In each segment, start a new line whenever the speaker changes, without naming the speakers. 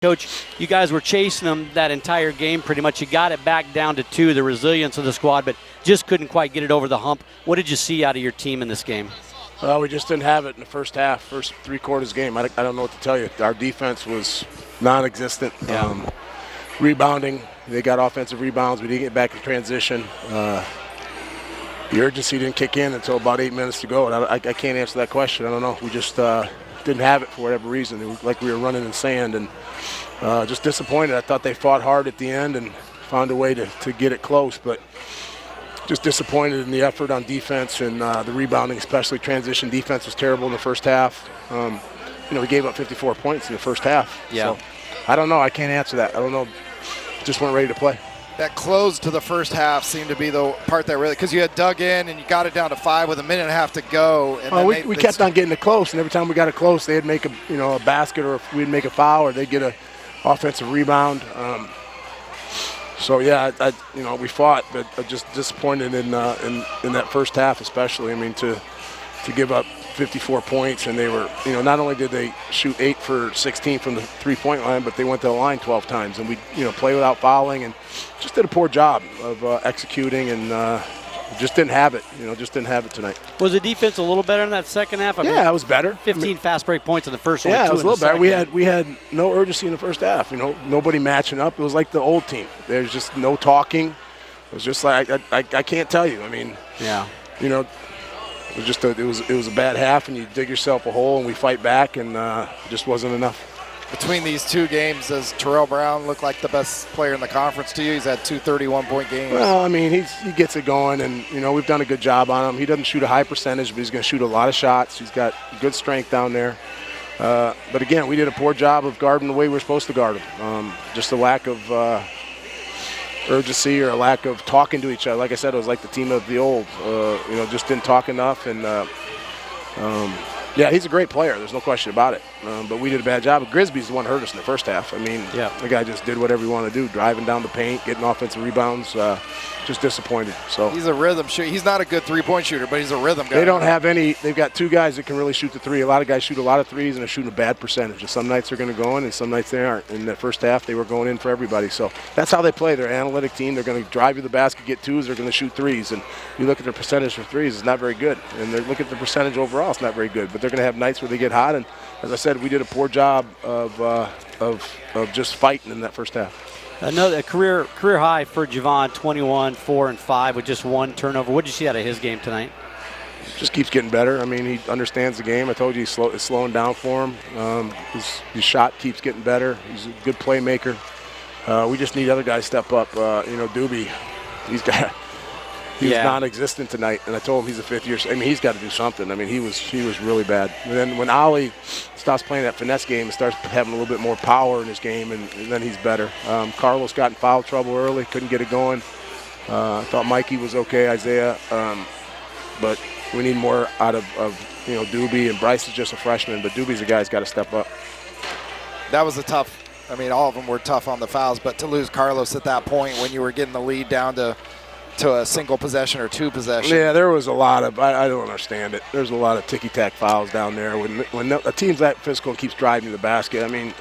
Coach, you guys were chasing them that entire game pretty much. You got it back down to 2, the resilience of the squad, but just couldn't quite get it over the hump. What did you see out of your team in this game?
Well, we just didn't have it in the first half, first 3 quarters game. I don't know what to tell you. Our defense was non-existent.
Yeah.
Rebounding, they got offensive rebounds. We didn't get back in transition. The urgency didn't kick in until about 8 minutes to go. And I can't answer that question. I don't know. We just didn't have it for whatever reason. It was like we were running in sand and just disappointed. I thought they fought hard at the end and found a way to get it close, but just disappointed in the effort on defense and the rebounding, especially transition defense was terrible in the first half. We gave up 54 points in the first half.
Yeah.
So I don't know. I can't answer that. I don't know. Just weren't ready to play.
That close to the first half seemed to be the part that really, because you had dug in and you got it down to 5 with a minute and a half to go. And
we kept on getting it close, and every time we got it close, they'd make a basket, or we'd make a foul, or they'd get a offensive rebound. We fought, but just disappointed in that first half, especially. I mean, to give up 54 points, and they were, not only did they shoot 8 for 16 from the 3-point line, but they went to the line 12 times, and we, play without fouling, and just did a poor job of executing, and just didn't have it. Just didn't have it tonight.
Was the defense a little better in that second half?
Yeah, it was better.
15 fast break points in the first one.
Yeah, it was a little better. We had no urgency in the first half. Nobody matching up. It was like the old team. There's just no talking. It was just like I can't tell you. I mean,
yeah.
It was it was a bad half, and you dig yourself a hole, and we fight back, and just wasn't enough.
Between these 2 games, does Terrell Brown look like the best player in the conference to you? He's had 2 31-point games.
Well, I mean, he gets it going, and we've done a good job on him. He doesn't shoot a high percentage, but he's going to shoot a lot of shots. He's got good strength down there. But again, we did a poor job of guarding the way we're supposed to guard him. Just a lack of urgency, or a lack of talking to each other. Like I said, it was like the team of the old. Just didn't talk enough, and he's a great player. There's no question about it. But we did a bad job. Grisby's the one who hurt us in the first half. I mean, the guy just did whatever he wanted to do, driving down the paint, getting offensive rebounds. Just disappointed. So
he's a rhythm shooter. He's not a good 3-point shooter, but he's a rhythm guy.
They don't have any. They've got 2 guys that can really shoot the 3. A lot of guys shoot a lot of 3s, and they're shooting a bad percentage. And some nights they're going to go in, and some nights they aren't. In that first half, they were going in for everybody. So that's how they play. They're an analytic team. They're going to drive you to the basket, get 2s. They're going to shoot 3s. And you look at their percentage for 3s, it's not very good. And they look at the percentage overall, it's not very good. But they're going to have nights where they get hot. And as I said, we did a poor job of just fighting in that first half.
Another career high for Javon, 21, 4, and 5 with just 1 turnover. What did you see out of his game tonight?
Just keeps getting better. I mean, he understands the game. I told you it's slowing down for him. His shot keeps getting better. He's a good playmaker. We just need other guys to step up. Doobie, he was non-existent tonight, and I told him he's a 5th year. I mean, he's got to do something. I mean, he was really bad. And then when Ollie stops playing that finesse game and starts having a little bit more power in his game, and then he's better. Carlos got in foul trouble early, couldn't get it going. I thought Mikey was okay, Isaiah, but we need more out of Doobie, and Bryce is just a freshman, but Doobie's a guy who's got to step up.
That was a tough. I mean, all of them were tough on the fouls, but to lose Carlos at that point when you were getting the lead down to a single possession or 2 possessions.
Yeah, there was a lot of, I don't understand it. There's a lot of ticky-tack fouls down there. When a team's that physical and keeps driving to the basket, I mean,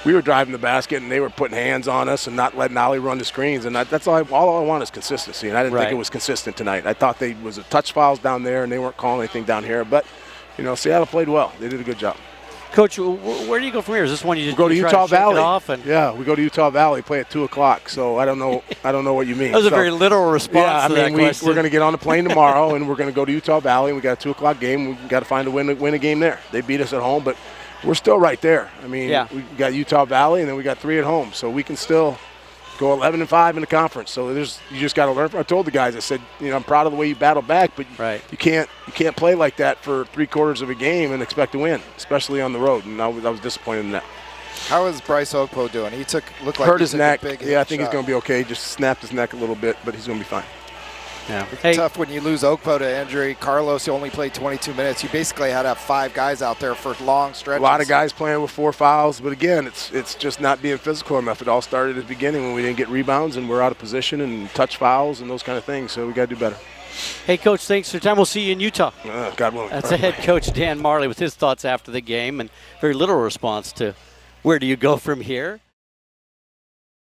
we were driving the basket and they were putting hands on us and not letting Ollie run the screens. And that's all I want is consistency. And I didn't think it was consistent tonight. I thought they was a touch fouls down there and they weren't calling anything down here. But, Seattle played well. They did a good job.
Coach, where do you go from here? Is this one you just
go to Utah Valley?
Yeah,
we go to Utah Valley. Play at 2:00. So I don't know what you mean.
That was a very literal response.
Yeah,
to that question.
We're going to get on the plane tomorrow, and we're going to go to Utah Valley. And we got a 2:00 game. We got to find a win a game there. They beat us at home, but we're still right there. I mean, we got Utah Valley, and then we got 3 at home, so we can still go 11-5 in the conference. So you just got to learn. I told the guys, I said, I'm proud of the way you battled back, but you can't play like that for 3 quarters of a game and expect to win, especially on the road. And I was disappointed in that.
How is Bryce Oakpo doing? Looked like
hurt his neck.
I think
he's going to be okay. Just snapped his neck a little bit, but he's going to be fine.
Yeah.
It's tough when you lose Oakpo to injury. Carlos, he only played 22 minutes. You basically had to have 5 guys out there for long stretches.
A lot of guys playing with 4 fouls, but again, it's just not being physical enough. It all started at the beginning when we didn't get rebounds and we're out of position and touch fouls and those kind of things, so we got to do better.
Hey, Coach, thanks for your time. We'll see you in Utah.
God willing.
That's the head coach, Dan Majerle, with his thoughts after the game, and very little response to Where do you go from here?